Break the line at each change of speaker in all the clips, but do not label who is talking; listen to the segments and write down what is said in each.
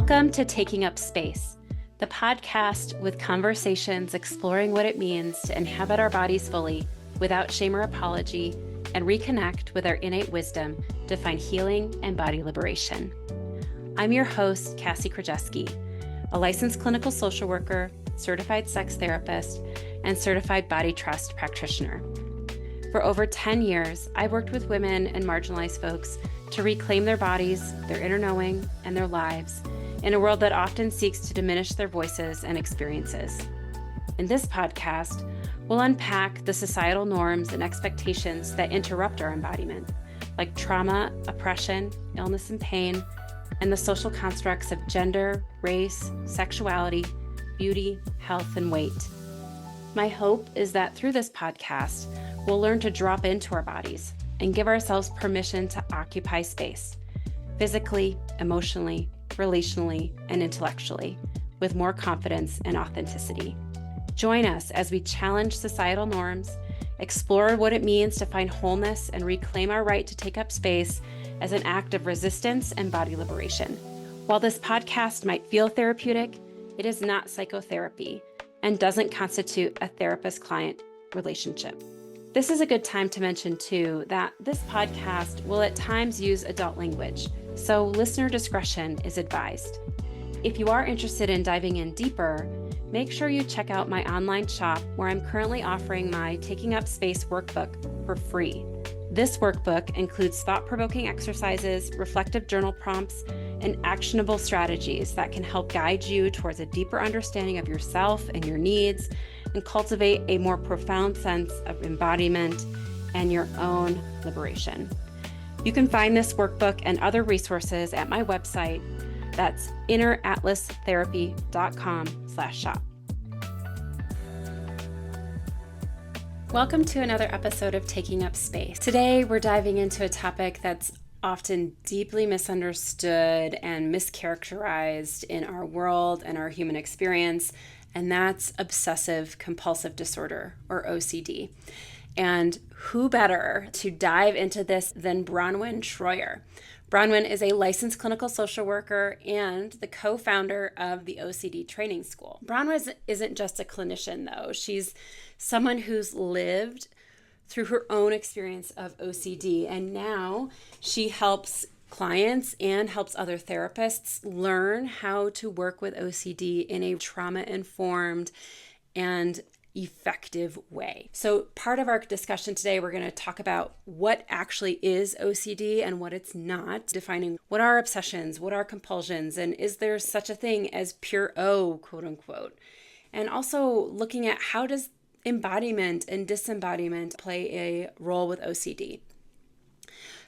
Welcome to Taking Up Space, the podcast with conversations exploring what it means to inhabit our bodies fully without shame or apology and reconnect with our innate wisdom to find healing and body liberation. I'm your host, Cassie Krajewski, a licensed clinical social worker, certified sex therapist, and certified body trust practitioner. For over 10 years, I've worked with women and marginalized folks to reclaim their bodies, their inner knowing, and their lives in a world that often seeks to diminish their voices and experiences. In this podcast, we'll unpack the societal norms and expectations that interrupt our embodiment, like trauma, oppression, illness and pain, and the social constructs of gender, race, sexuality, beauty, health, and weight. My hope is that through this podcast, we'll learn to drop into our bodies and give ourselves permission to occupy space, physically, emotionally, relationally, and intellectually, with more confidence and authenticity. Join us as we challenge societal norms, explore what it means to find wholeness and reclaim our right to take up space as an act of resistance and body liberation. While this podcast might feel therapeutic, it is not psychotherapy and doesn't constitute a therapist-client relationship. This is a good time to mention, too, that this podcast will at times use adult language, so listener discretion is advised. If you are interested in diving in deeper, make sure you check out my online shop where I'm currently offering my Taking Up Space workbook for free. This workbook includes thought-provoking exercises, reflective journal prompts, and actionable strategies that can help guide you towards a deeper understanding of yourself and your needs and cultivate a more profound sense of embodiment and your own liberation. You can find this workbook and other resources at my website. That's inneratlastherapy.com/shop. Welcome to another episode of Taking Up Space. Today, we're diving into a topic that's often deeply misunderstood and mischaracterized in our world and our human experience, and that's obsessive compulsive disorder, or OCD. And who better to dive into this than Bronwyn Shroyer? Bronwyn is a licensed clinical social worker and the co-founder of the OCD training school. Bronwyn isn't just a clinician, though. She's someone who's lived through her own experience of OCD, and now she helps clients and helps other therapists learn how to work with OCD in a trauma-informed and effective way. So part of our discussion today, we're going to talk about what actually is OCD and what it's not, defining what are obsessions, what are compulsions, and is there such a thing as pure O, quote unquote, and also looking at how does embodiment and disembodiment play a role with OCD.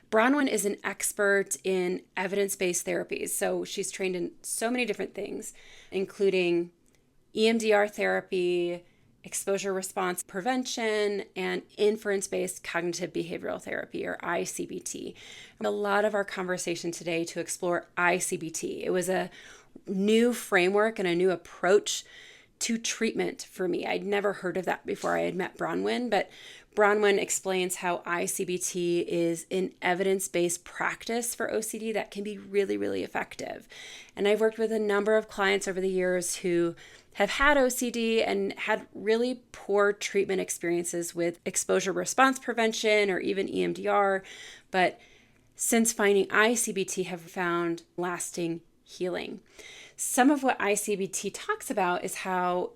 Bronwyn is an expert in evidence-based therapies, so she's trained in so many different things, including EMDR therapy, exposure response prevention, and inference-based cognitive behavioral therapy, or ICBT. A lot of our conversation today to explore ICBT. It was a new framework and a new approach to treatment for me. I'd never heard of that before I had met Bronwyn, but Bronwyn explains how ICBT is an evidence-based practice for OCD that can be really, really effective. And I've worked with a number of clients over the years who have had OCD and had really poor treatment experiences with exposure response prevention or even EMDR, but since finding ICBT have found lasting healing. Some of what ICBT talks about is how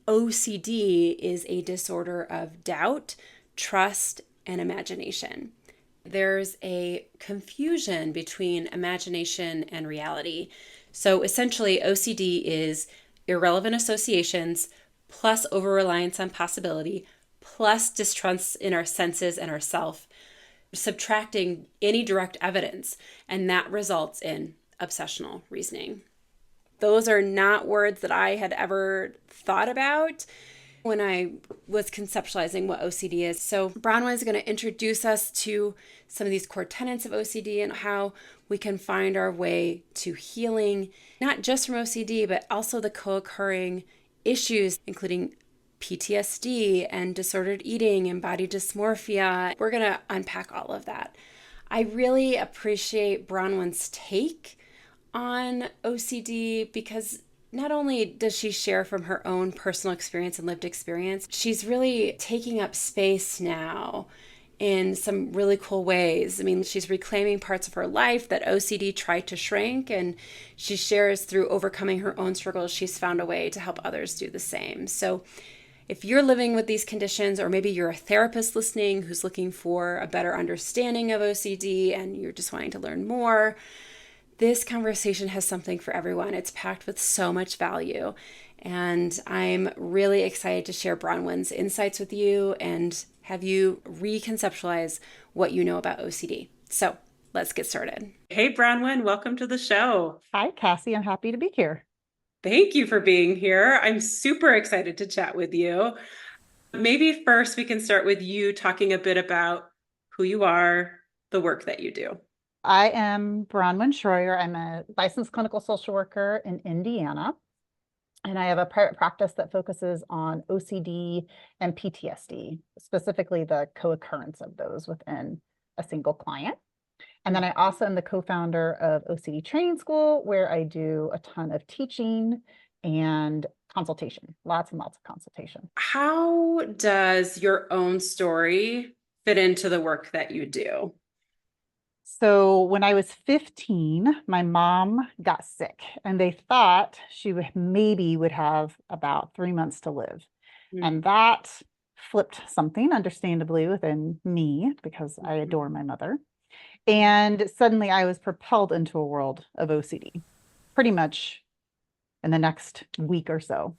OCD is a disorder of doubt, trust, and imagination. There's a confusion between imagination and reality. So essentially, OCD is irrelevant associations plus over-reliance on possibility plus distrust in our senses and ourself, subtracting any direct evidence, and that results in obsessional reasoning. Those are not words that I had ever thought about when I was conceptualizing what OCD is. So Bronwyn is going to introduce us to some of these core tenets of OCD and how we can find our way to healing, not just from OCD, but also the co-occurring issues, including PTSD and disordered eating and body dysmorphia. We're going to unpack all of that. I really appreciate Bronwyn's take on OCD because not only does she share from her own personal experience and lived experience, she's really taking up space now in some really cool ways. I mean, she's reclaiming parts of her life that OCD tried to shrink, and she shares through overcoming her own struggles, she's found a way to help others do the same. So, if you're living with these conditions, or maybe you're a therapist listening who's looking for a better understanding of OCD and you're just wanting to learn more, this conversation has something for everyone. It's packed with so much value. And I'm really excited to share Bronwyn's insights with you and have you reconceptualize what you know about OCD. So let's get started. Hey, Bronwyn, welcome to the show.
Hi, Cassie. I'm happy to be here.
Thank you for being here. I'm super excited to chat with you. Maybe first we can start with you talking a bit about who you are, the work that you do.
I am Bronwyn Shroyer. I'm a licensed clinical social worker in Indiana, and I have a private practice that focuses on OCD and PTSD, specifically the co-occurrence of those within a single client. And then I also am the co-founder of OCD Training School, where I do a ton of teaching and consultation, lots and lots of consultation.
How does your own story fit into the work that you do?
So when I was 15, my mom got sick and they thought she would have about 3 months to live. And that flipped something, understandably, within me because I adore my mother. And suddenly I was propelled into a world of OCD pretty much in the next week or so.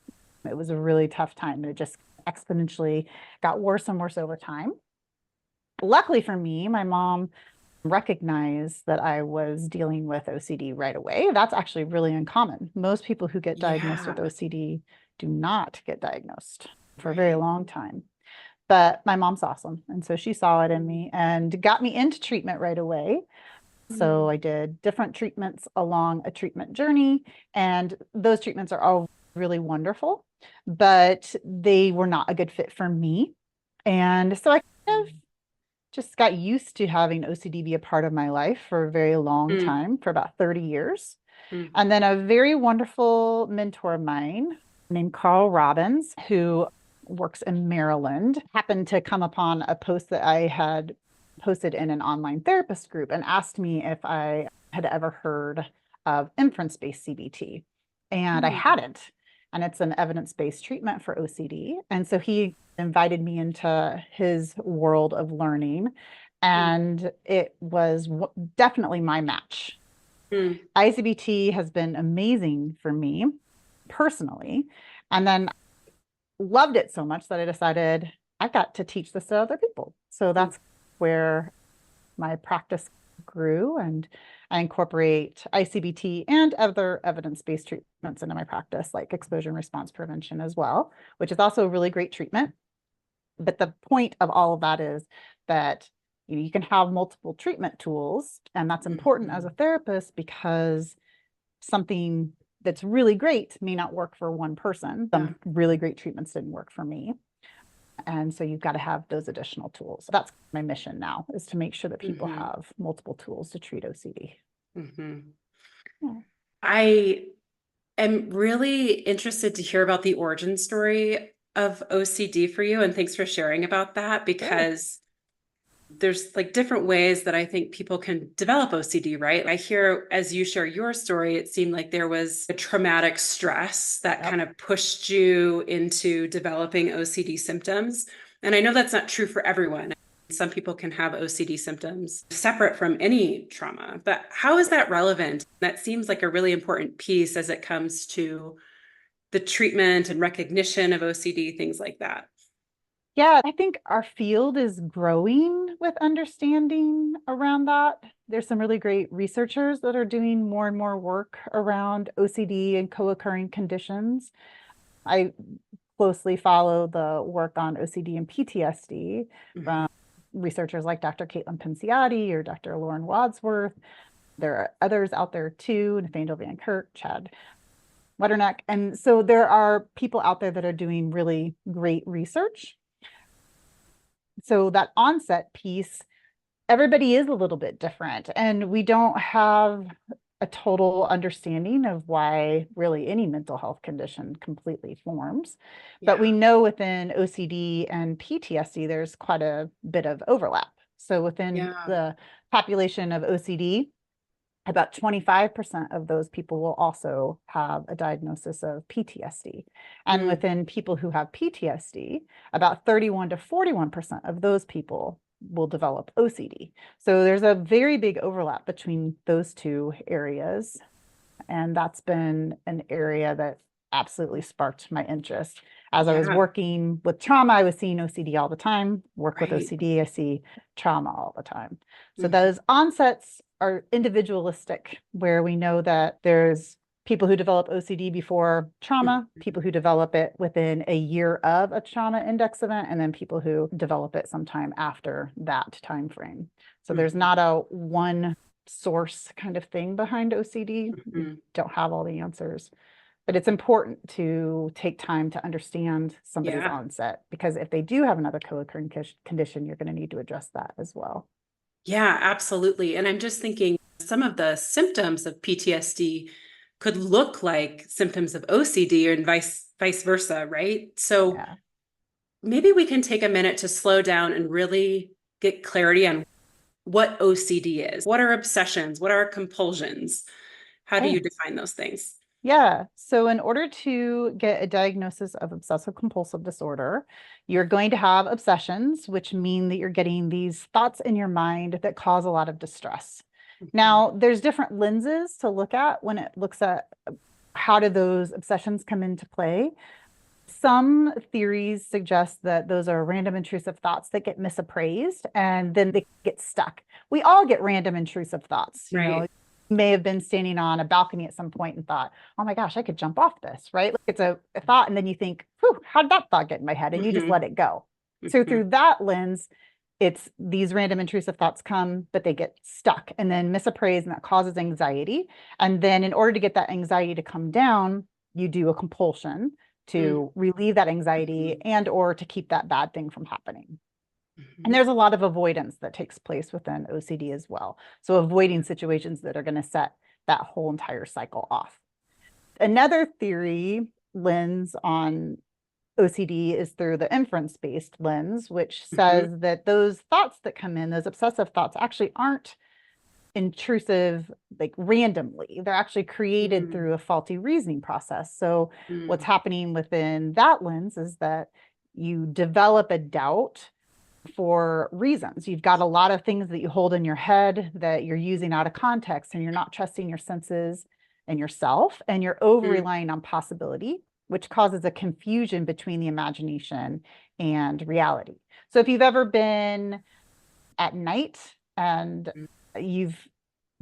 It was a really tough time. It just exponentially got worse and worse over time. Luckily for me, my mom recognize that I was dealing with OCD right away. That's actually really uncommon. Most people who get diagnosed with
Yeah,
OCD do not get diagnosed for a very
right.
long time. But my mom's awesome. And so she saw it in me and got me into treatment right away. So
Mm,
I did different treatments along a treatment journey, and those treatments are all really wonderful, but they were not a good fit for me. And so I kind of just got used to having OCD be a part of my life for a very long
mm,
time, for about 30 years.
mm,
And then a very wonderful mentor of mine named Carl Robbins, who works in Maryland, happened to come upon a post that I had posted in an online therapist group and asked me if I had ever heard of inference-based CBT. And I
mm,
hadn't. And it's an evidence-based treatment for OCD. And so he invited me into his world of learning.
mm,
And it was definitely my match.
mm,
ICBT has been amazing for me personally. And then loved it so much that I decided I've got to teach this to other people. So
mm,
that's where my practice grew, and I incorporate ICBT and other evidence-based treatments into my practice, like exposure and response prevention as well, which is also a really great treatment. But the point of all of that is that you can have multiple treatment tools, and that's important as a
mm,
therapist because something that's really great may not work for one person.
yeah.
Some really great treatments didn't work for me. And so you've got to have those additional tools. So that's my mission now, is to make sure that people
Mm-hmm,
have multiple tools to treat OCD.
mm-hmm.
Yeah.
I am really interested to hear about the origin story of OCD for you, and thanks for sharing about that
Sure.
because there's like different ways that I think people can develop OCD, right? I hear as you share your story, it seemed like there was a traumatic stress that
Yep.
kind of pushed you into developing OCD symptoms. And I know that's not true for everyone. Some people can have OCD symptoms separate from any trauma, but how is that relevant? That seems like a really important piece as it comes to the treatment and recognition of OCD, things like that.
Yeah, I think our field is growing with understanding around that. There's some really great researchers that are doing more and more work around OCD and co-occurring conditions. I closely follow the work on OCD and PTSD
Mhm.
from researchers like Dr. Caitlin Pinciati or Dr. Lauren Wadsworth. There are others out there too, Nathaniel Van Kirk, Chad Wetterneck. And so there are people out there that are doing really great research. So that onset piece, everybody is a little bit different, and we don't have a total understanding of why really any mental health condition completely forms. But
Yeah.
we know within OCD and PTSD, there's quite a bit of overlap. So within
Yeah.
the population of OCD, about 25% of those people will also have a diagnosis of PTSD. And
Mm.
within people who have PTSD, about 31 to 41% of those people will develop OCD. So there's a very big overlap between those two areas. And that's been an area that absolutely sparked my interest. As I was
Yeah.
working with trauma, I was seeing OCD all the time. Work with
Right.
OCD, I see trauma all the time. So
Mhm.
those onsets are individualistic, where we know that there's people who develop OCD before trauma, people who develop it within a year of a trauma index event, and then people who develop it sometime after that time frame. So there's
Mhm.
not a one source kind of thing behind OCD. We
Mhm.
don't have all the answers, but it's important to take time to understand somebody's
Yeah.
onset, because if they do have another co-occurring condition, you're going to need to address that as well.
Yeah, absolutely. And I'm just thinking some of the symptoms of PTSD could look like symptoms of OCD and vice versa, right? So
Yeah.
maybe we can take a minute to slow down and really get clarity on what OCD is. What are obsessions? What are compulsions? How do
Okay.
you define those things?
Yeah. So in order to get a diagnosis of obsessive compulsive disorder, you're going to have obsessions, which mean that you're getting these thoughts in your mind that cause a lot of distress.
Mhm.
Now, there's different lenses to look at when it looks at how do those obsessions come into play. Some theories suggest that those are random intrusive thoughts that get misappraised and then they get stuck. We all get random intrusive thoughts.
Right.
You may have been standing on a balcony at some point and thought, oh my gosh, I could jump off this, right? Like it's a thought. And then you think, whew, how did that thought get in my head? And you just
Mhm.
let it go. So
Mhm.
through that lens, it's these random intrusive thoughts come, but they get stuck and then misappraised, and that causes anxiety. And then in order to get that anxiety to come down, you do a compulsion
Mhm.
to relieve that anxiety and or to keep that bad thing from happening. And
Mhm.
there's a lot of avoidance that takes place within OCD as well. So avoiding situations that are going to set that whole entire cycle off. Another theory lens on OCD is through the inference-based lens, which
Mhm.
says that those thoughts that come in, those obsessive thoughts, actually aren't intrusive like randomly. They're actually created
Mhm.
through a faulty reasoning process. So what's
Mhm.
happening within that lens is that you develop a doubt for reasons. You've got a lot of things that you hold in your head that you're using out of context, and you're not trusting your senses and yourself, and you're over
Mhm.
relying on possibility, which causes a confusion between the imagination and reality. So if you've ever been at night and you've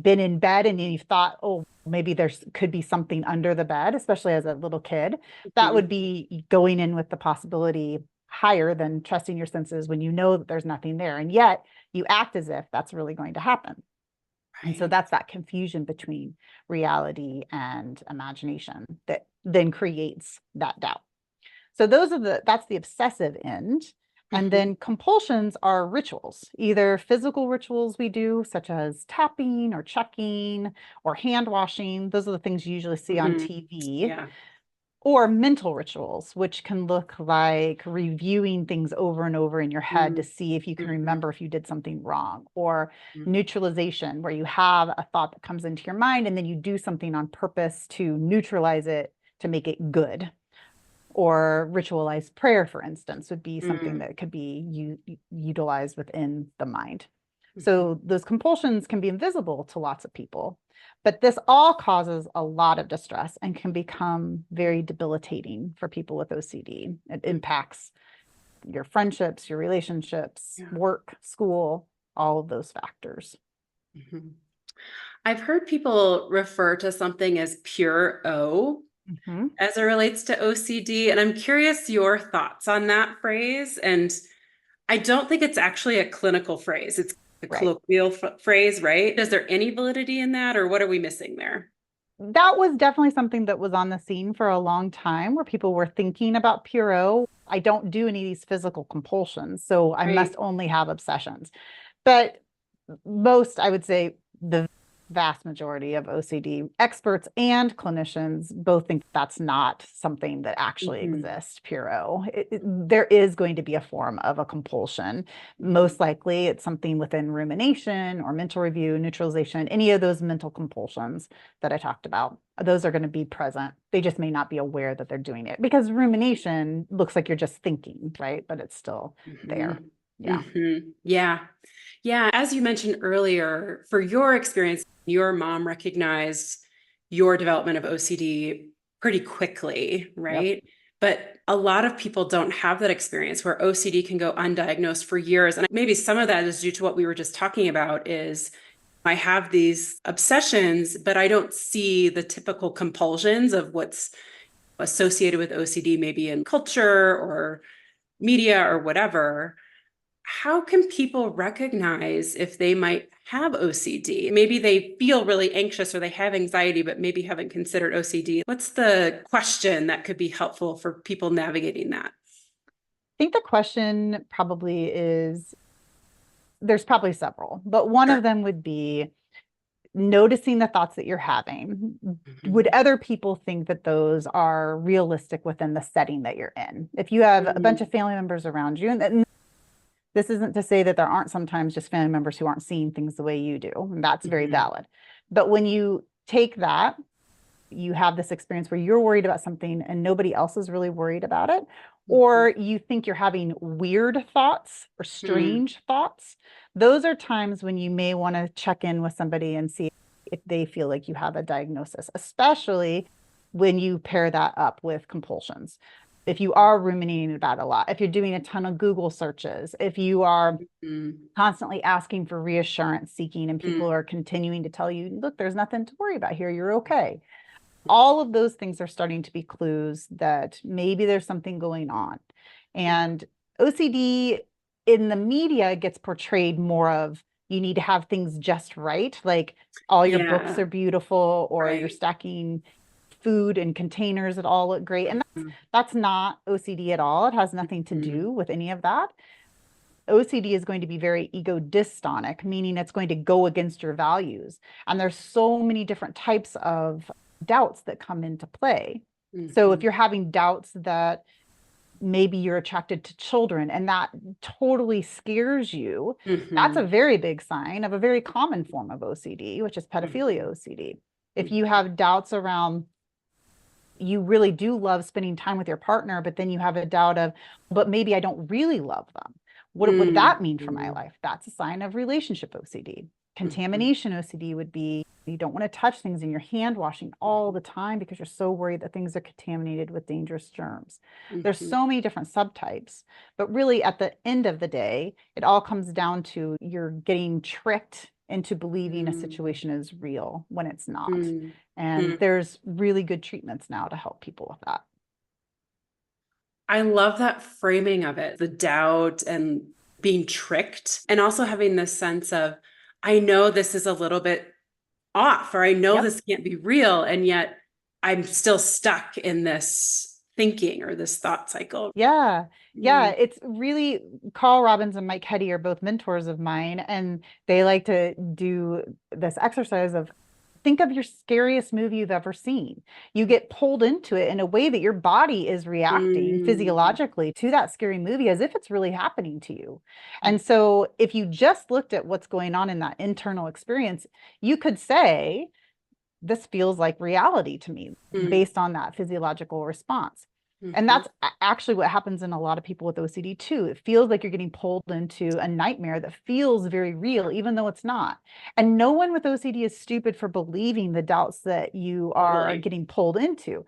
been in bed and you've thought, oh, maybe there's could be something under the bed, especially as a little kid, that
Mhm.
would be going in with the possibility higher than trusting your senses when you know that there's nothing there. And yet you act as if that's really going to happen. And so
Right.
that's that confusion between reality and imagination that then creates that doubt. So that's the obsessive end. And
Mhm.
then compulsions are rituals, either physical rituals we do, such as tapping or checking or hand washing. Those are the things you usually see on
Mhm.
TV.
Yeah.
Or mental rituals, which can look like reviewing things over and over in your head to
Mhm.
see if you can
Mhm.
remember if you did something wrong, or
Mhm.
neutralization, where you have a thought that comes into your mind and then you do something on purpose to neutralize it to make it good. Or ritualized prayer, for instance, would be something
Mhm.
that could be utilized within the mind.
Mhm.
So those compulsions can be invisible to lots of people, but this all causes a lot of distress and can become very debilitating for people with OCD. It
Mhm.
impacts your friendships, your relationships,
Yeah.
work, school, all of those factors.
Mhm. I've heard people refer to something as pure O
Mhm.
as it relates to OCD, and I'm curious your thoughts on that phrase. And I don't think it's actually a clinical phrase. It's a
Right.
colloquial phrase, right? Is there any validity in that, or what are we missing there?
That was definitely something that was on the scene for a long time where people were thinking about Puro. I don't do any of these physical compulsions, so I must
Right.
only have obsessions. But most, I would say, the vast majority of OCD experts and clinicians both think that's not something that actually exists, Puro. There is going to be a form of a compulsion. Most likely it's something within rumination or mental review, neutralization, any of those mental compulsions that I talked about. Those are going to be present. They just may not be aware that they're doing it, because rumination looks like you're just thinking, right? But it's still there. Yeah.
Yeah. Yeah. As you mentioned earlier, for your experience, your mom recognized your development of OCD pretty quickly, right?
Yep.
But a lot of people don't have that experience where OCD can go undiagnosed for years. And maybe some of that is due to what we were just talking about is I have these obsessions, but I don't see the typical compulsions of what's associated with OCD, maybe in culture or media or whatever. How can people recognize if they might have OCD? Maybe they feel really anxious or they have anxiety, but maybe haven't considered OCD. What's the question that could be helpful for people navigating that?
I think the question probably is, there's probably several, but one
Sure.
of them would be noticing the thoughts that you're having. Would
Mhm.
other people think that those are realistic within the setting that you're in? If you have a bunch of family members around you, and this isn't to say that there aren't sometimes just family members who aren't seeing things the way you do, and that's very
Mhm.
valid. But when you take that, you have this experience where you're worried about something and nobody else is really worried about it,
Mhm.
or you think you're having weird thoughts or
Mhm.
strange thoughts, those are times when you may want to check in with somebody and see if they feel like you have a diagnosis, especially when you pair that up with compulsions. If you are ruminating about it a lot, if you're doing a ton of Google searches, if you are
Mhm.
constantly asking for reassurance seeking and people
Mhm.
are continuing to tell you, look, there's nothing to worry about here, you're okay. All of those things are starting to be clues that maybe there's something going on. And OCD in the media gets portrayed more of, you need to have things just right, like all your books
Yeah,
are beautiful, or you're
right.
stacking food and containers that all look great. And
Mhm.
that's not OCD at all. It has nothing to
Mhm.
do with any of that. OCD is going to be very ego dystonic, meaning it's going to go against your values. And there's so many different types of doubts that come into play. So if
Mhm.
you're having doubts that maybe you're attracted to children and that totally scares you, that's a
Mhm.
very big sign of a very common form of OCD, which is pedophilia
Mhm.
OCD. If you
Mhm.
have doubts around, you really do love spending time with your partner, but then you have a doubt of, but maybe I don't really love them. What would that mean for my
Mhm.
life? That's a sign of relationship OCD.
Mhm.
Contamination OCD would be, you don't want to touch things and you're hand washing all the time because you're so worried that things are contaminated with dangerous germs. There's
Mhm.
so many different subtypes, but really at the end of the day, it all comes down to you're getting tricked into believing a
Mhm.
situation is real when it's not.
Mhm.
And
Mhm.
there's really good treatments now to help people with that.
I love that framing of it, the doubt and being tricked, and also having this sense of, I know this is a little bit off, or I know
Yep.
this can't be real, and yet I'm still stuck in this thinking or this thought cycle.
Yeah. Yeah.
Mm.
It's really, Carl Robbins and Mike Hetty are both mentors of mine, and they like to do this exercise of, think of your scariest movie you've ever seen. You get pulled into it in a way that your body is reacting
Mm.
physiologically to that scary movie as if it's really happening to you. And so if you just looked at what's going on in that internal experience, you could say, this feels like reality to me
Mm.
based on that physiological response. And
Mhm.
that's actually what happens in a lot of people with OCD too. It feels like you're getting pulled into a nightmare that feels very real, even though it's not. And no one with OCD is stupid for believing the doubts that you are
Totally.
getting pulled into.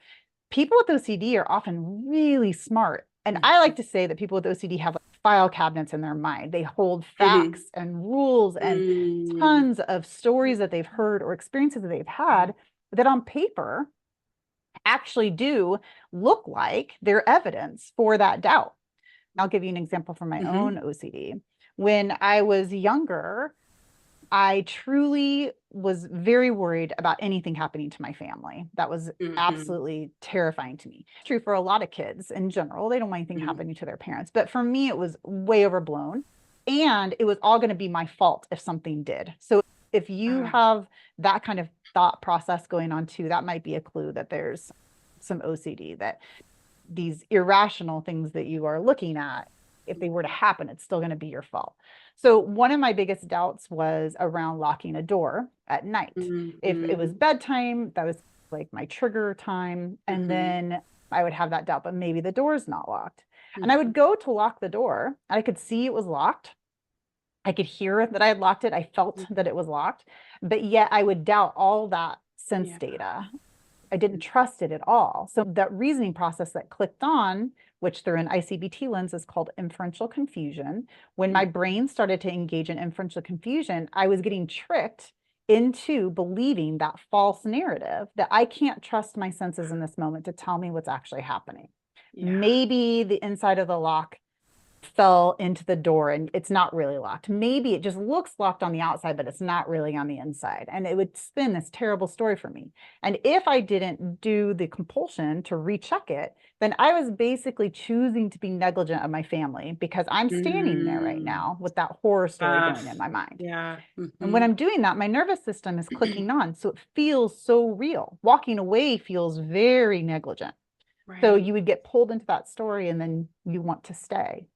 People with OCD are often really smart. And I
Mhm.
like to say that people with OCD have like file cabinets in their mind. They hold
Mhm.
facts and rules and
Mm.
tons of stories that they've heard or experiences that they've had that on paper actually do look like they're evidence for that doubt. I'll give you an example from my own
Mhm.
OCD. When I was younger, I truly was very worried about anything happening to my family. That was
Mhm.
absolutely terrifying to me. True for a lot of kids in general. They don't want anything
Mhm.
happening to their parents. But for me, it was way overblown. And it was all going to be my fault if something did. So if you have that kind of thought process going on too, that might be a clue that there's some OCD, that these irrational things that you are looking at, if they were to happen, it's still going to be your fault. So one of my biggest doubts was around locking a door at night. If it was bedtime, that was like my trigger time. And then I would have that doubt, but maybe the door is not locked. And I would go to lock the door. I could see it was locked. I could hear that I had locked it. I felt that it was locked, but yet I would doubt all that sense data. I didn't trust it at all. So that reasoning process that clicked on, which through an ICBT lens is called inferential confusion. When my brain started to engage in inferential confusion, I was getting tricked into believing that false narrative that I can't trust my senses in this moment to tell me what's actually happening. Maybe the inside of the lock fell into the door and it's not really locked. Maybe it just looks locked on the outside, but it's not really on the inside. And it would spin this terrible story for me. And if I didn't do the compulsion to recheck it, then I was basically choosing to be negligent of my family because I'm standing there right now with that horror story going in my mind. And when I'm doing that, my nervous system is clicking on. So it feels so real. Walking away feels very negligent. So you would get pulled into that story and then you want to stay.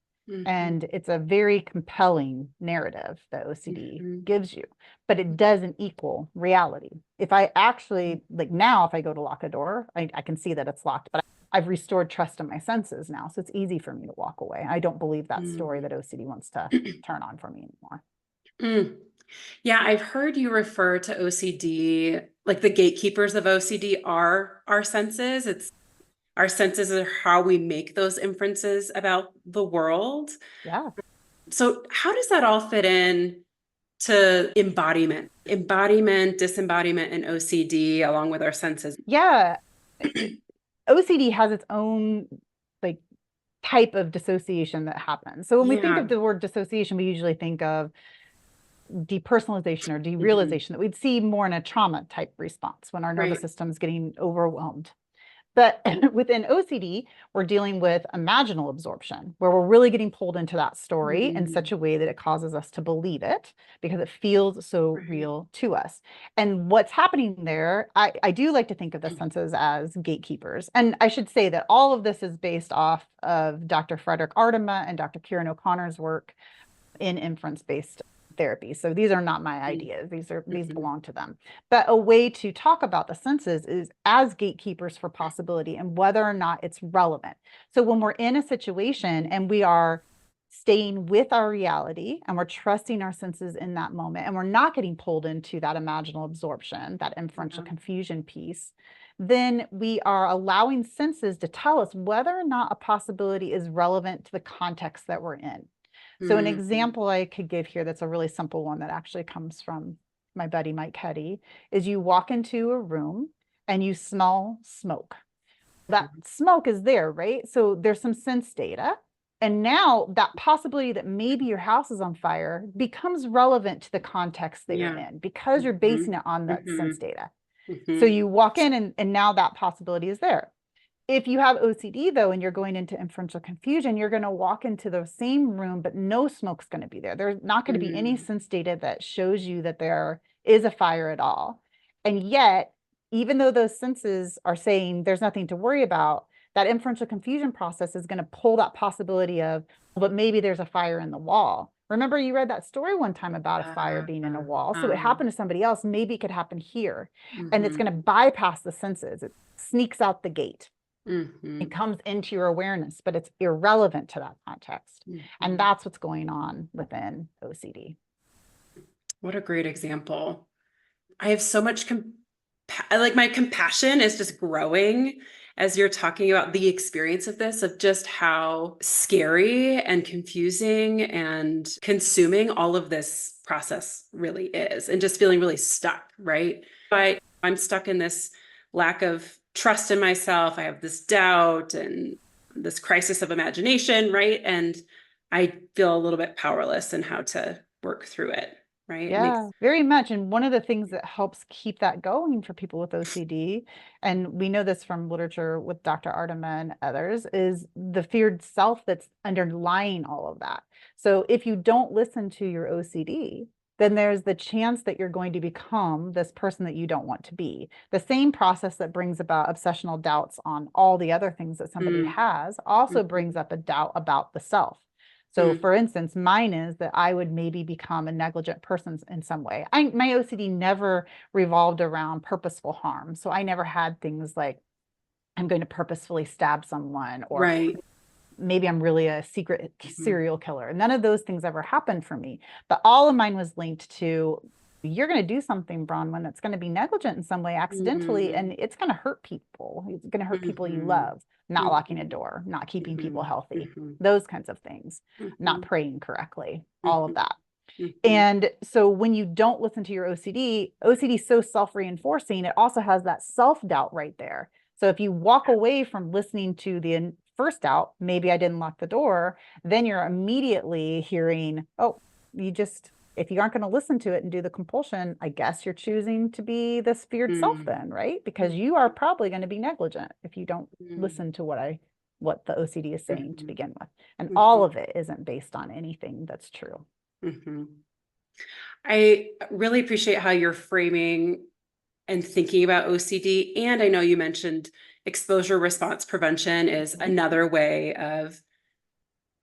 And it's a very compelling narrative that OCD gives you, but it doesn't equal reality. If I actually, like now, if I go to lock a door, I can see that it's locked, but I've restored trust in my senses now. So it's easy for me to walk away. I don't believe that story that OCD wants to turn on for me anymore.
Yeah, I've heard you refer to OCD, like the gatekeepers of OCD are our senses. Our senses are how we make those inferences about the world.
Yeah.
So how does that all fit in to embodiment, disembodiment, and OCD along with our senses?
Yeah. OCD has its own like type of dissociation that happens. So when we think of the word dissociation, we usually think of depersonalization or derealization that we'd see more in a trauma type response when our nervous system is getting overwhelmed. But within OCD, we're dealing with imaginal absorption, where we're really getting pulled into that story in such a way that it causes us to believe it because it feels so real to us. And what's happening there, I do like to think of the senses as gatekeepers. And I should say that all of this is based off of Dr. Frederick Ardema and Dr. Kieran O'Connor's work in inference-based therapy. So these are not my ideas. These belong to them. But a way to talk about the senses is as gatekeepers for possibility and whether or not it's relevant. So when we're in a situation and we are staying with our reality and we're trusting our senses in that moment and we're not getting pulled into that imaginal absorption, that inferential confusion piece, then we are allowing senses to tell us whether or not a possibility is relevant to the context that we're in. So an example I could give here that's a really simple one that actually comes from my buddy Mike Hetty is you walk into a room and you smell smoke. That smoke is there, right? So there's some sense data. And now that possibility that maybe your house is on fire becomes relevant to the context that you're in because you're basing it on that sense data. So you walk in and now that possibility is there. If you have OCD though, and you're going into inferential confusion, you're going to walk into the same room, but no smoke's going to be there. There's not going to be any sense data that shows you that there is a fire at all. And yet, even though those senses are saying there's nothing to worry about, that inferential confusion process is going to pull that possibility of, but maybe there's a fire in the wall. Remember you read that story one time about a fire being in a wall. So it happened to somebody else. Maybe it could happen here. And it's going to bypass the senses. It sneaks out the gate. It comes into your awareness, but it's irrelevant to that context. And that's what's going on within OCD.
What a great example. I have so much, like my compassion is just growing as you're talking about the experience of this, of just how scary and confusing and consuming all of this process really is, and just feeling really stuck, right? I'm stuck in this lack of trust in myself. I have this doubt and this crisis of imagination, right? And I feel a little bit powerless in how to work through it, right?
Yeah, very much. And one of the things that helps keep that going for people with OCD, and we know this from literature with Dr. Ardema and others, is the feared self that's underlying all of that. So if you don't listen to your OCD, then there's the chance that you're going to become this person that you don't want to be. The same process that brings about obsessional doubts on all the other things that somebody has also brings up a doubt about the self. So for instance, mine is that I would maybe become a negligent person in some way. My OCD never revolved around purposeful harm. So I never had things like I'm going to purposefully stab someone, or
Right.
maybe I'm really a secret serial killer. None of those things ever happened for me. But all of mine was linked to, you're going to do something, Bronwyn, that's going to be negligent in some way accidentally, and it's going to hurt people. It's going to hurt people you love. Not locking a door, not keeping people healthy, those kinds of things, not praying correctly, all of that. And so when you don't listen to your OCD is so self-reinforcing, it also has that self-doubt right there. So if you walk away from listening to the first doubt, maybe I didn't lock the door, then you're immediately hearing, oh, if you aren't going to listen to it and do the compulsion, I guess you're choosing to be this feared self then, right? Because you are probably going to be negligent if you don't listen to what the OCD is saying to begin with. And all of it isn't based on anything that's true.
I really appreciate how you're framing and thinking about OCD. And I know you mentioned exposure response prevention is another way of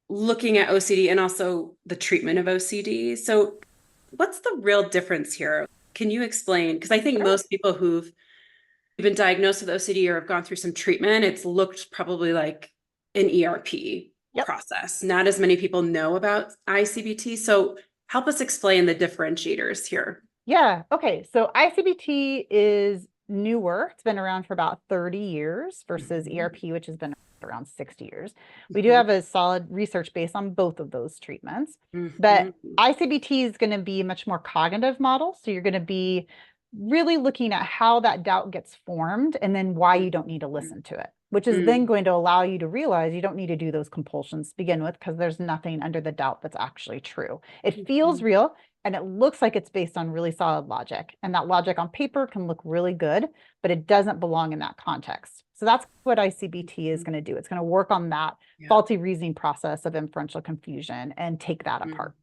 looking at OCD and also the treatment of OCD. So what's the real difference here? Can you explain? Because I think most people who've been diagnosed with OCD or have gone through some treatment, it's looked probably like an ERP process. Not as many people know about ICBT. So help us explain the differentiators here.
Yeah. Okay. So ICBT is newer. It's been around for about 30 years versus ERP, which has been around 60 years. We do have a solid research base on both of those treatments, but ICBT is going to be a much more cognitive model. So you're going to be really looking at how that doubt gets formed and then why you don't need to listen to it, which is then going to allow you to realize you don't need to do those compulsions to begin with, because there's nothing under the doubt that's actually true. It feels real and it looks like it's based on really solid logic, and that logic on paper can look really good, but it doesn't belong in that context. So that's what ICBT is going to do. It's going to work on that faulty reasoning process of inferential confusion and take that apart.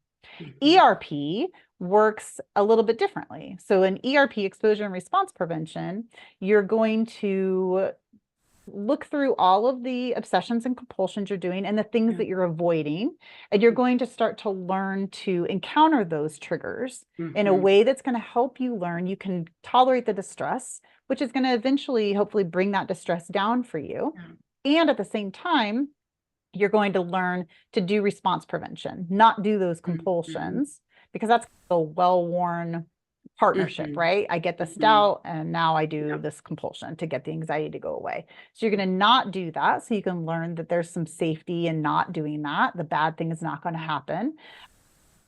ERP works a little bit differently. So in ERP, exposure and response prevention, you're going to look through all of the obsessions and compulsions you're doing and the things that you're avoiding, and you're going to start to learn to encounter those triggers in a way that's going to help you learn you can tolerate the distress, which is going to eventually hopefully bring that distress down for you. And at the same time, you're going to learn to do response prevention, not do those compulsions, because that's a well-worn partnership, right? I get this doubt and now I do this compulsion to get the anxiety to go away. So you're going to not do that, so you can learn that there's some safety in not doing that. The bad thing is not going to happen.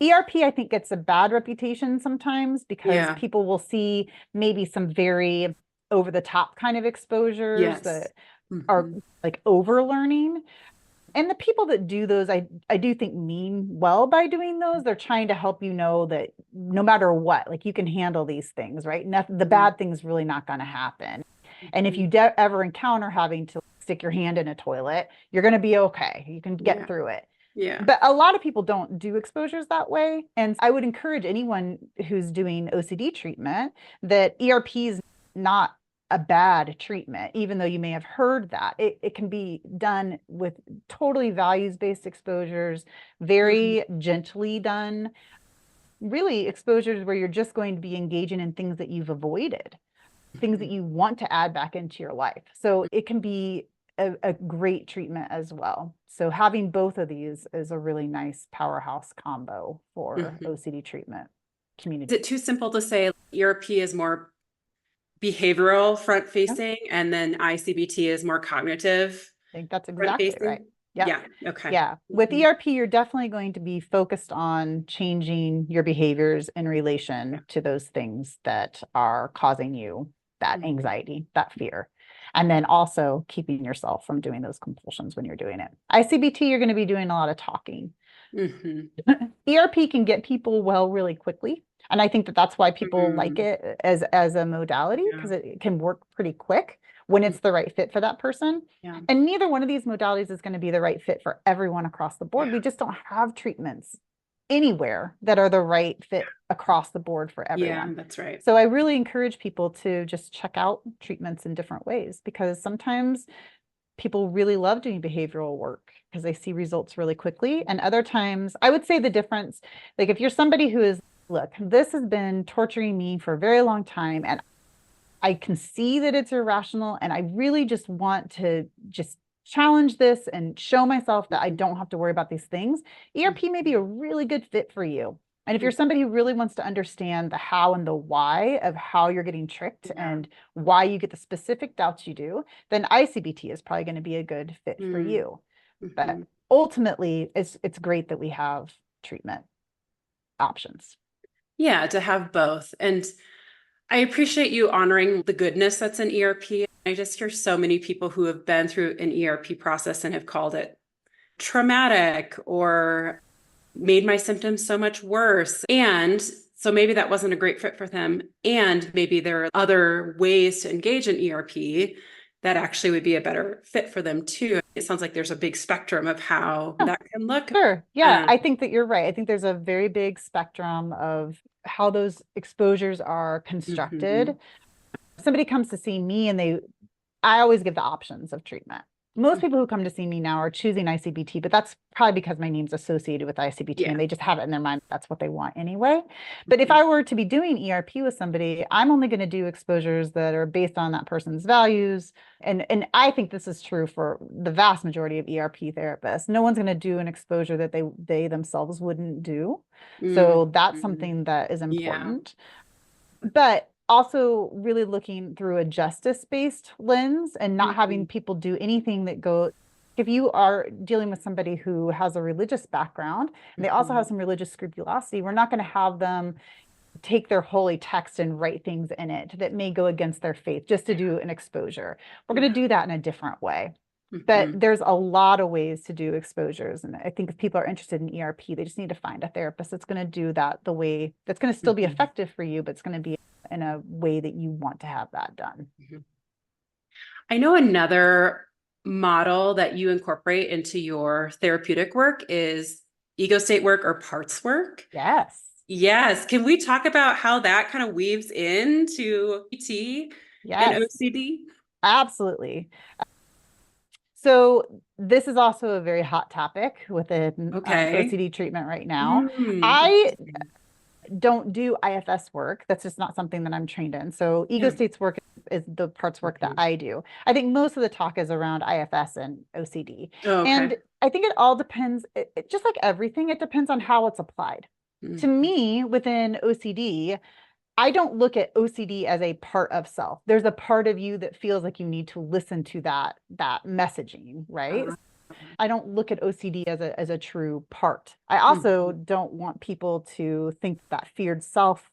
ERP, I think, gets a bad reputation sometimes because people will see maybe some very over-the-top kind of exposures that are like over-learning. And the people that do those, I do think mean well by doing those. They're trying to help you know that no matter what, like you can handle these things, right? The bad thing's really not going to happen. And if you ever encounter having to stick your hand in a toilet, you're going to be okay. You can get through it. But a lot of people don't do exposures that way. And I would encourage anyone who's doing OCD treatment that ERP is not a bad treatment, even though you may have heard that. It can be done with totally values-based exposures, very gently done, really exposures where you're just going to be engaging in things that you've avoided, things that you want to add back into your life. So it can be a great treatment as well. So having both of these is a really nice powerhouse combo for OCD treatment community.
Is it too simple to say ERP is more behavioral front facing and then ICBT is more cognitive?
I think that's exactly right.
Yeah. Okay.
Yeah. With ERP, you're definitely going to be focused on changing your behaviors in relation to those things that are causing you that anxiety, that fear. And then also keeping yourself from doing those compulsions when you're doing it. ICBT, you're going to be doing a lot of talking. ERP can get people well really quickly. And I think that that's why people like it as a modality, because it can work pretty quick when it's the right fit for that person. And neither one of these modalities is going to be the right fit for everyone across the board. We just don't have treatments anywhere that are the right fit across the board for everyone.
Yeah, that's right.
So I really encourage people to just check out treatments in different ways, because sometimes people really love doing behavioral work because they see results really quickly. And other times, I would say the difference, like if you're somebody who is, look, this has been torturing me for a very long time, and I can see that it's irrational, and I really just want to just challenge this and show myself that I don't have to worry about these things. ERP may be a really good fit for you. And if you're somebody who really wants to understand the how and the why of how you're getting tricked and why you get the specific doubts you do, then ICBT is probably going to be a good fit for you. But ultimately, it's great that we have treatment options.
Yeah, to have both. And I appreciate you honoring the goodness that's in ERP. I just hear so many people who have been through an ERP process and have called it traumatic or made my symptoms so much worse. And so maybe that wasn't a great fit for them. And maybe there are other ways to engage in ERP that actually would be a better fit for them too. It sounds like there's a big spectrum of how that can look.
Sure. Yeah, I think that you're right. I think there's a very big spectrum of how those exposures are constructed. Somebody comes to see me and I always give the options of treatment. Most people who come to see me now are choosing ICBT, but that's probably because my name's associated with ICBT and they just have it in their mind. That's what they want anyway. But if I were to be doing ERP with somebody, I'm only going to do exposures that are based on that person's values. And I think this is true for the vast majority of ERP therapists. No one's going to do an exposure that they themselves wouldn't do. So that's something that is important. But also really looking through a justice-based lens and not having people do anything that if you are dealing with somebody who has a religious background and they also have some religious scrupulosity, we're not going to have them take their holy text and write things in it that may go against their faith just to do an exposure. We're going to do that in a different way. But there's a lot of ways to do exposures. And I think if people are interested in ERP, they just need to find a therapist that's going to do that the way that's going to still be effective for you, but it's going to be in a way that you want to have that done.
I know another model that you incorporate into your therapeutic work is ego state work or parts work.
Yes.
Yes. Can we talk about how that kind of weaves into PT and OCD?
Absolutely. So this is also a very hot topic within OCD treatment right now. I don't do IFS work. That's just not something that I'm trained in. So ego states work is the parts work that I do. I think most of the talk is around IFS and OCD. And I think it all depends, just like everything, it depends on how it's applied. To me, within OCD, I don't look at OCD as a part of self. There's a part of you that feels like you need to listen to that messaging, right? I don't look at OCD as a true part. I also don't want people to think that feared self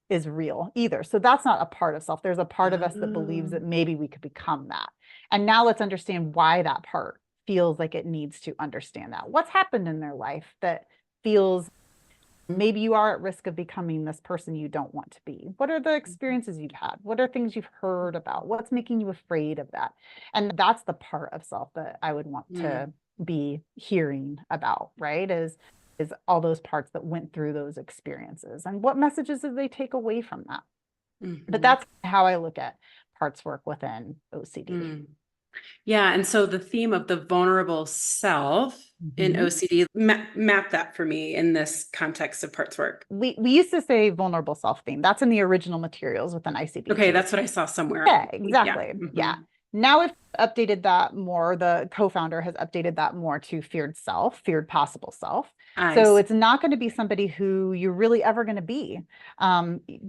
is real either. So that's not a part of self. There's a part of us that believes that maybe we could become that. And now let's understand why that part feels like it needs to understand that. What's happened in their life that feels maybe you are at risk of becoming this person you don't want to be? What are the experiences you've had? What are things you've heard about? What's making you afraid of that? And that's the part of self that I would want to be hearing about, right? Is all those parts that went through those experiences and what messages did they take away from that? But that's how I look at parts work within OCD.
Yeah. And so the theme of the vulnerable self in OCD, map that for me in this context of parts work.
We used to say vulnerable self theme. That's in the original materials within ICBT.
Okay, that's what I saw somewhere.
Yeah, exactly. Yeah. Now we've updated that more. The co-founder has updated that more to feared self, feared possible self. So it's not going to be somebody who you're really ever going to be,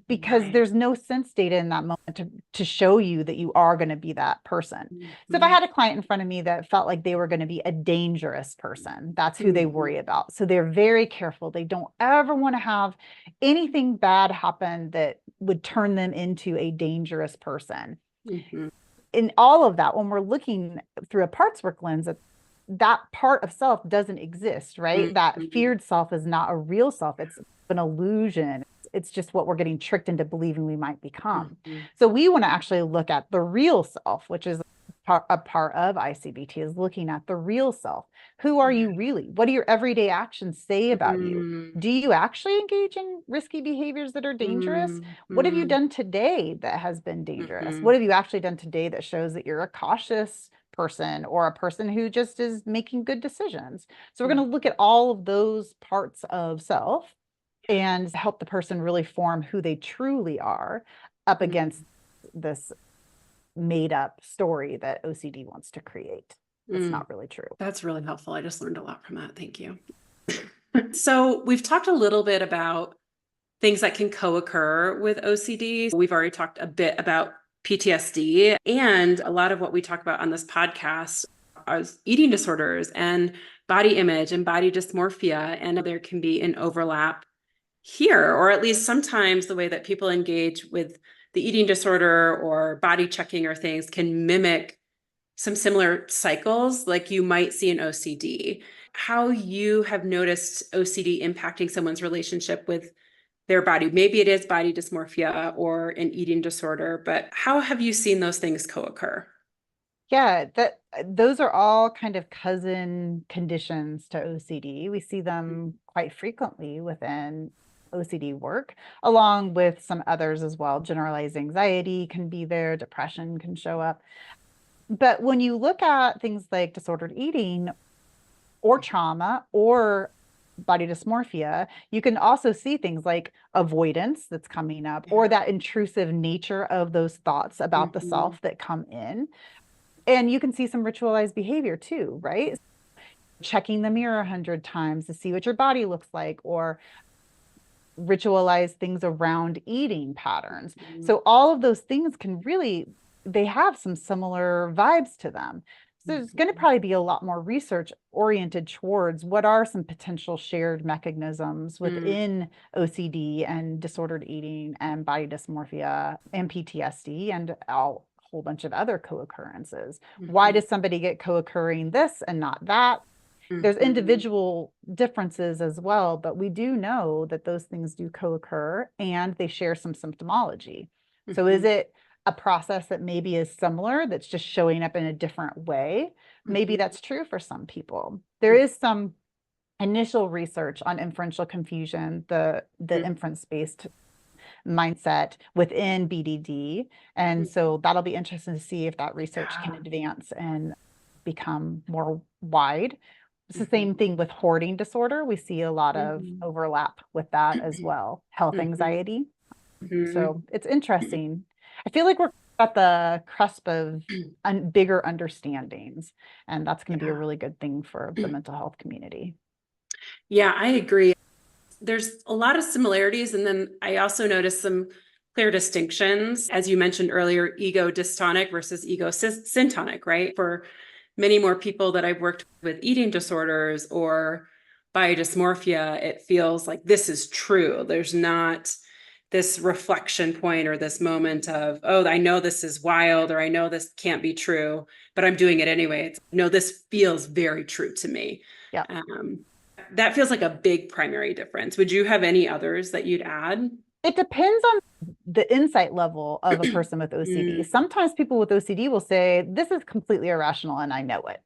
because there's no sense data in that moment to show you that you are going to be that person. So if I had a client in front of me that felt like they were going to be a dangerous person, that's who they worry about. So they're very careful. They don't ever want to have anything bad happen that would turn them into a dangerous person. In all of that, when we're looking through a parts work lens, that part of self doesn't exist, right? That feared self is not a real self. It's an illusion. It's just what we're getting tricked into believing we might become. So we want to actually look at the real self, which is a part of ICBT is looking at the real self. Who are you really? What do your everyday actions say about you?
Mm,
Do you actually engage in risky behaviors that are dangerous?
mm,
What have you
mm,
done today that has been dangerous?
mhm.
What have you actually done today that shows that you're a cautious person or a person who just is making good decisions? So we're going to look at all of those parts of self and help the person really form who they truly are up against this made up story that OCD wants to create. That's
Mm.
not really true.
That's really helpful. I just learned a lot from that. Thank you. So we've talked a little bit about things that can co-occur with OCD. We've already talked a bit about PTSD, and a lot of what we talk about on this podcast are eating disorders and body image and body dysmorphia. And there can be an overlap here, or at least sometimes the way that people engage with the eating disorder or body checking or things can mimic some similar cycles like you might see in OCD. How you have noticed OCD impacting someone's relationship with their body. Maybe it is body dysmorphia or an eating disorder, but how have you seen those things co-occur?
Yeah, those are all kind of cousin conditions to OCD. We see them quite frequently within OCD work, along with some others as well. Generalized anxiety can be there, depression can show up. But when you look at things like disordered eating or trauma or body dysmorphia, you can also see things like avoidance that's coming up or that intrusive nature of those thoughts about the
Mm-hmm.
self that come in. And you can see some ritualized behavior too, right? Checking the mirror 100 times to see what your body looks like, or ritualize things around eating patterns. So all of those things can really, they have some similar vibes to them. So there's going to probably be a lot more research oriented towards what are some potential shared mechanisms within OCD and disordered eating and body dysmorphia and PTSD and a whole bunch of other co-occurrences. Why does somebody get co-occurring this and not that? There's individual differences as well, but we do know that those things do co-occur and they share some symptomology. So is it a process that maybe is similar that's just showing up in a different way? Maybe that's true for some people. There is some initial research on inferential confusion, the inference-based mindset within BDD. And so that'll be interesting to see if that research can advance and become more wide. It's the same thing with hoarding disorder. We see a lot of overlap with that as well. Health anxiety. So it's interesting. I feel like we're at the cusp of bigger understandings, and that's going to be a really good thing for the mental health community.
Yeah, I agree. There's a lot of similarities, and then I also noticed some clear distinctions. As you mentioned earlier, ego dystonic versus ego syntonic, right? For many more people that I've worked with eating disorders or body dysmorphia, it feels like this is true. There's not this reflection point or this moment of, oh, I know this is wild or I know this can't be true, but I'm doing it anyway. No, this feels very true to me.
Yeah.
That feels like a big primary difference. Would you have any others that you'd add?
It depends on the insight level of a person with OCD. Sometimes people with OCD will say, this is completely irrational and I know it.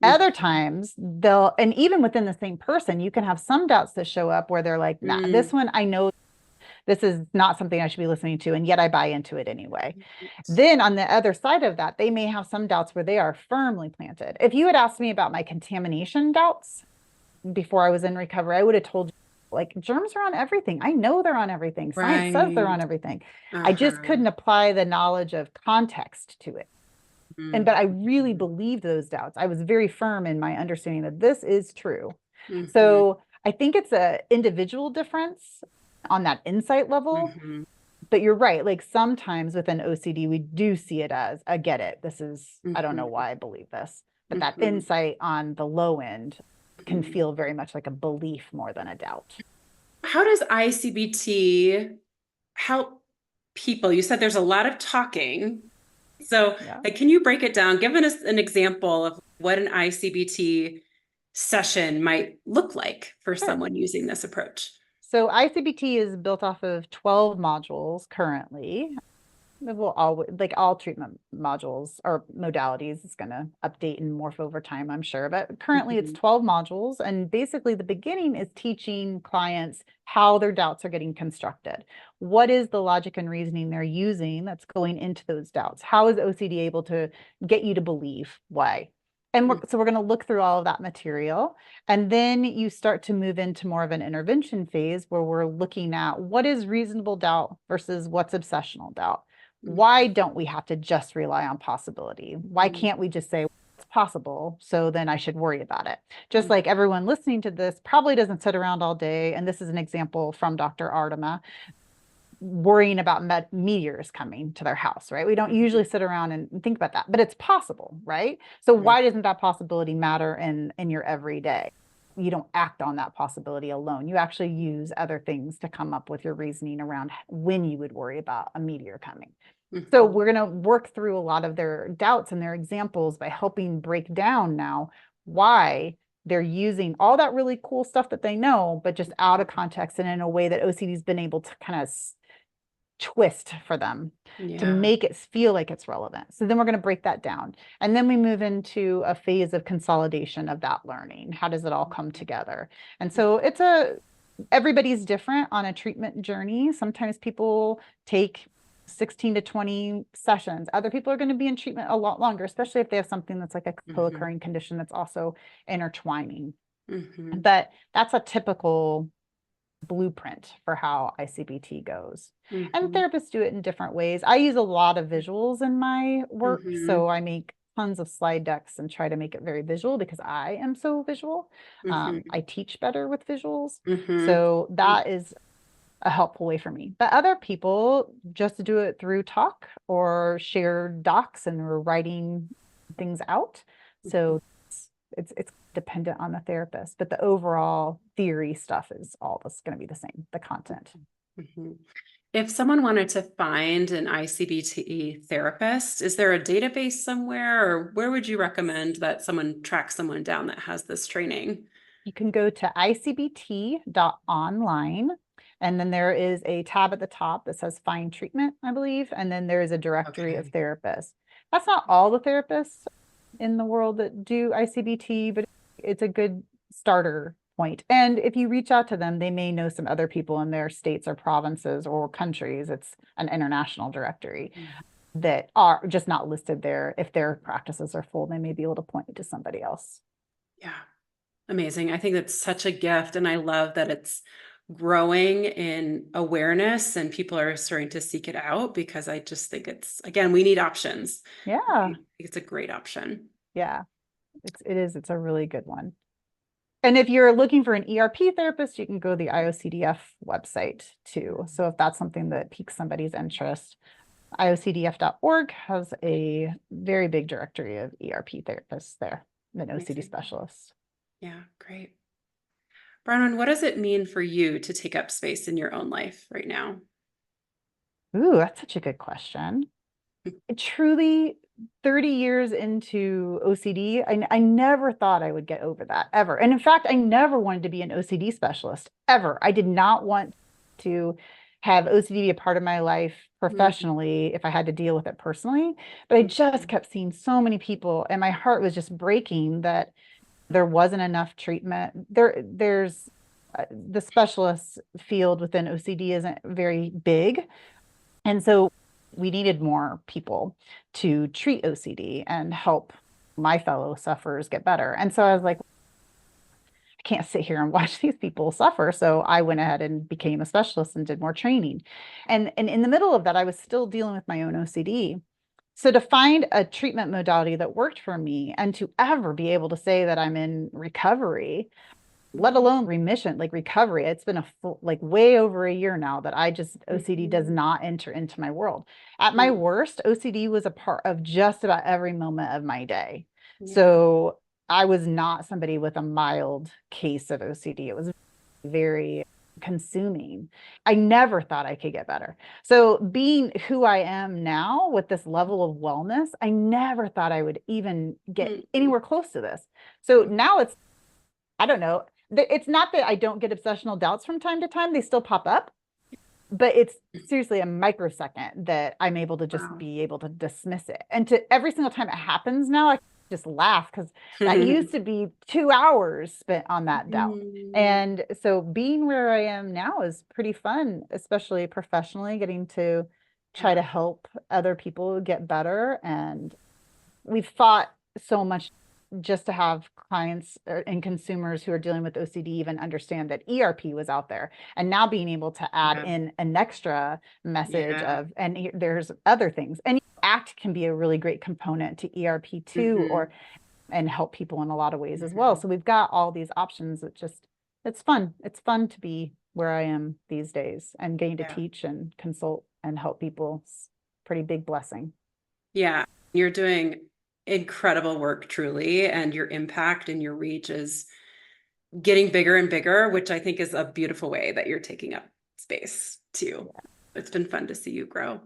Other times they'll, and even within the same person, you can have some doubts that show up where they're like, nah, this one, I know this is not something I should be listening to, and yet I buy into it anyway. Then on the other side of that, they may have some doubts where they are firmly planted. If you had asked me about my contamination doubts before I was in recovery, I would have told you, like, germs are on everything. I know they're on everything. Science says they're on everything. I just couldn't apply the knowledge of context to it. But I really believed those doubts. I was very firm in my understanding that this is true. So I think it's an individual difference on that insight level. But you're right. Like sometimes within OCD, we do see it as, I get it. This is, I don't know why I believe this. But that insight on the low end can feel very much like a belief more than a doubt.
How does ICBT help people? You said there's a lot of talking. So can you break it down? Give us an example of what an ICBT session might look like for someone using this approach.
So ICBT is built off of 12 modules currently. It will always, like all treatment modules or modalities, it's going to update and morph over time, I'm sure. But currently it's
Mhm.
12 modules. And basically the beginning is teaching clients how their doubts are getting constructed. What is the logic and reasoning they're using that's going into those doubts? How is OCD able to get you to believe why? And so we're going to look through all of that material. And then you start to move into more of an intervention phase where we're looking at what is reasonable doubt versus what's obsessional doubt. Why don't we have to just rely on possibility? Why can't we just say it's possible? So then I should worry about it. Just like everyone listening to this probably doesn't sit around all day. And this is an example from Dr. Ardema worrying about meteors coming to their house, right? We don't usually sit around and think about that, but it's possible, right? So why doesn't that possibility matter in your everyday? You don't act on that possibility alone. You actually use other things to come up with your reasoning around when you would worry about a meteor coming. So we're going to work through a lot of their doubts and their examples by helping break down now why they're using all that really cool stuff that they know, but just out of context and in a way that OCD's been able to kind of twist for them to make it feel like it's relevant. So then we're going to break that down. And then we move into a phase of consolidation of that learning. How does it all come together? And so everybody's different on a treatment journey. Sometimes people take 16 to 20 sessions. Other people are going to be in treatment a lot longer, especially if they have something that's like a co-occurring condition that's also intertwining. But that's a typical blueprint for how ICBT goes. And therapists do it in different ways. I use a lot of visuals in my work. So I make tons of slide decks and try to make it very visual because I am so visual. I teach better with visuals. So that is a helpful way for me. But other people just do it through talk or share docs and we're writing things out. So it's dependent on the therapist, but the overall theory stuff is all that's going to be the same, the content.
If someone wanted to find an ICBT therapist, is there a database somewhere, or where would you recommend that someone track someone down that has this training?
You can go to icbt.online, and then there is a tab at the top that says Find Treatment, I believe, and then there is a directory of therapists. That's not all the therapists in the world that do ICBT, but it's a good starter point. And if you reach out to them, they may know some other people in their states or provinces or countries. It's an international directory that are just not listed there. If their practices are full, they may be able to point you to somebody else.
Yeah, amazing. I think that's such a gift. And I love that it's growing in awareness and people are starting to seek it out because I just think again, we need options.
Yeah.
I think it's a great option.
Yeah, it's a really good one. And if you're looking for an ERP therapist, you can go to the IOCDF website too. So if that's something that piques somebody's interest, iocdf.org has a very big directory of ERP therapists there, and OCD specialists.
Yeah, great. Bronwyn, what does it mean for you to take up space in your own life right now?
Ooh, that's such a good question. Truly, 30 years into OCD, I never thought I would get over that ever. And in fact, I never wanted to be an OCD specialist ever. I did not want to have OCD be a part of my life professionally if I had to deal with it personally. But I just kept seeing so many people and my heart was just breaking that there wasn't enough treatment. There's the specialist field within OCD isn't very big. And so we needed more people to treat OCD and help my fellow sufferers get better. And so I was like, I can't sit here and watch these people suffer. So I went ahead and became a specialist and did more training. And in the middle of that, I was still dealing with my own OCD. So to find a treatment modality that worked for me and to ever be able to say that I'm in recovery, let alone remission, like recovery. It's been like way over a year now that OCD does not enter into my world. At my worst, OCD was a part of just about every moment of my day. So I was not somebody with a mild case of OCD. It was very consuming. I never thought I could get better. So being who I am now with this level of wellness, I never thought I would even get anywhere close to this. So now I don't know. It's not that I don't get obsessional doubts from time to time. They still pop up, but it's seriously a microsecond that I'm able to just
Wow.
be able to dismiss it. And to every single time it happens now, I just laugh because that used to be 2 hours spent on that doubt.
Mm,
And so being where I am now is pretty fun, especially professionally, getting to try
yeah.
to help other people get better. And we've fought so much just to have clients and consumers who are dealing with OCD even understand that ERP was out there. And now being able to add
Yeah.
in an extra message
Yeah.
of, and there's other things. And ACT can be a really great component to ERP too,
Hmm.
or and help people in a lot of ways as well.
Hmm.
So we've got all these options. It's fun. It's fun to be where I am these days and getting to
Yeah.
teach and consult and help people. It's a pretty big blessing.
Yeah. You're doing incredible work, truly, and your impact and your reach is getting bigger and bigger, which I think is a beautiful way that you're taking up space too. It's been fun to see you grow.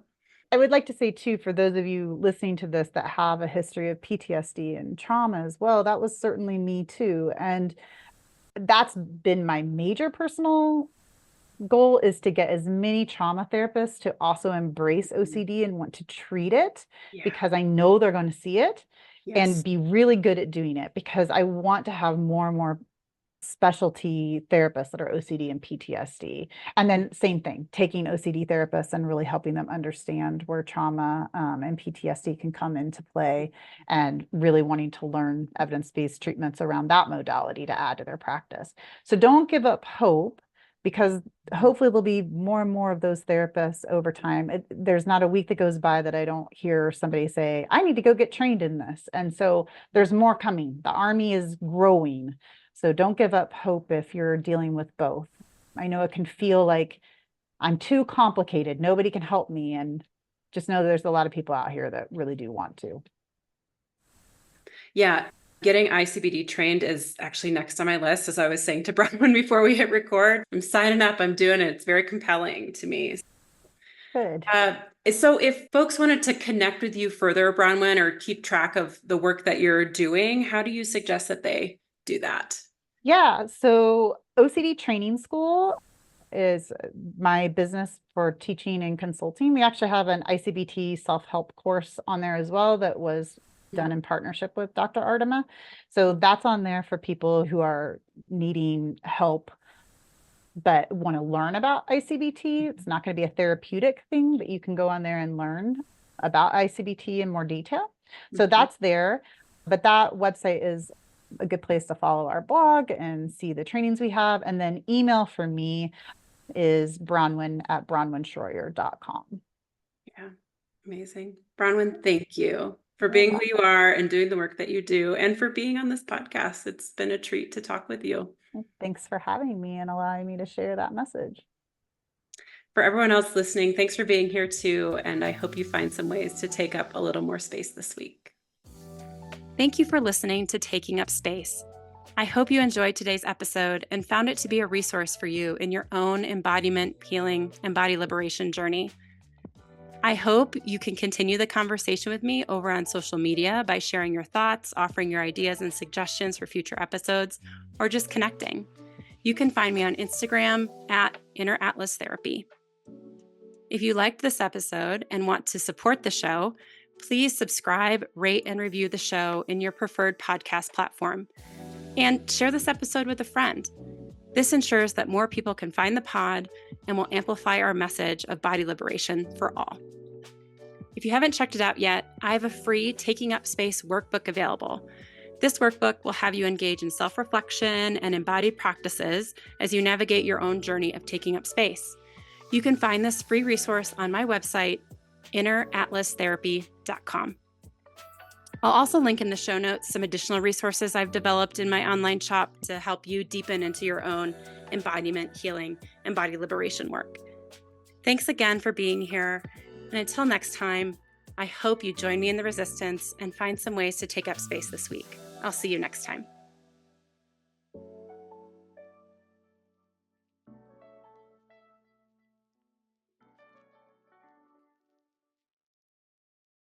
I would like to say too, for those of you listening to this that have a history of PTSD and trauma as well, that was certainly me too. And that's been my major personal goal, is to get as many trauma therapists to also embrace
Mhm.
OCD and want to treat it,
Yeah.
because I know they're going to see it and
Yes.
be really good at doing it, because I want to have more and more specialty therapists that are OCD and PTSD. And then same thing, taking OCD therapists and really helping them understand where trauma and PTSD can come into play, and really wanting to learn evidence-based treatments around that modality to add to their practice. So don't give up hope, because
Mhm.
hopefully there'll be more and more of those therapists over time. There's not a week that goes by that I don't hear somebody say, I need to go get trained in this. And so there's more coming. The army is growing. So don't give up hope if you're dealing with both. I know it can feel like I'm too complicated, nobody can help me. And just know there's a lot of people out here that really do want to.
Yeah. Getting ICBT trained is actually next on my list, as I was saying to Bronwyn before we hit record. I'm signing up, I'm doing it. It's very compelling to me.
Good.
Uh, so if folks wanted to connect with you further, Bronwyn, or keep track of the work that you're doing, how do you suggest that they do that?
Yeah. So OCD Training School is my business for teaching and consulting. We actually have an ICBT self-help course on there as well that was done in partnership with Dr. Artema. So that's on there for people who are needing help but want to learn about ICBT. It's not going to be a therapeutic thing, but you can go on there and learn about ICBT in more detail. So
Mhm.
that's there. But that website is a good place to follow our blog and see the trainings we have. And then email for me is bronwyn@bronwynshroyer.com.
Yeah, amazing. Bronwyn, thank you for
You're
being who you
welcome.
are and doing the work that you do, and for being on this podcast. It's been a treat to talk with you.
Thanks for having me and allowing me to share that message.
For everyone else listening, thanks for being here too, and I hope you find some ways to take up a little more space this week. Thank you for listening to Taking Up Space. I hope you enjoyed today's episode and found it to be a resource for you in your own embodiment, healing, and body liberation journey. I hope you can continue the conversation with me over on social media by sharing your thoughts, offering your ideas and suggestions for future episodes, or just connecting. You can find me on Instagram at Inner Atlas Therapy. If you liked this episode and want to support the show, please subscribe, rate, and review the show in your preferred podcast platform. And share this episode with a friend. This ensures that more people can find the pod and will amplify our message of body liberation for all. If you haven't checked it out yet, I have a free Taking Up Space workbook available. This workbook will have you engage in self-reflection and embodied practices as you navigate your own journey of taking up space. You can find this free resource on my website, inneratlastherapy.com. I'll also link in the show notes some additional resources I've developed in my online shop to help you deepen into your own embodiment, healing, and body liberation work. Thanks again for being here. And until next time, I hope you join me in the resistance and find some ways to take up space this week. I'll see you next time.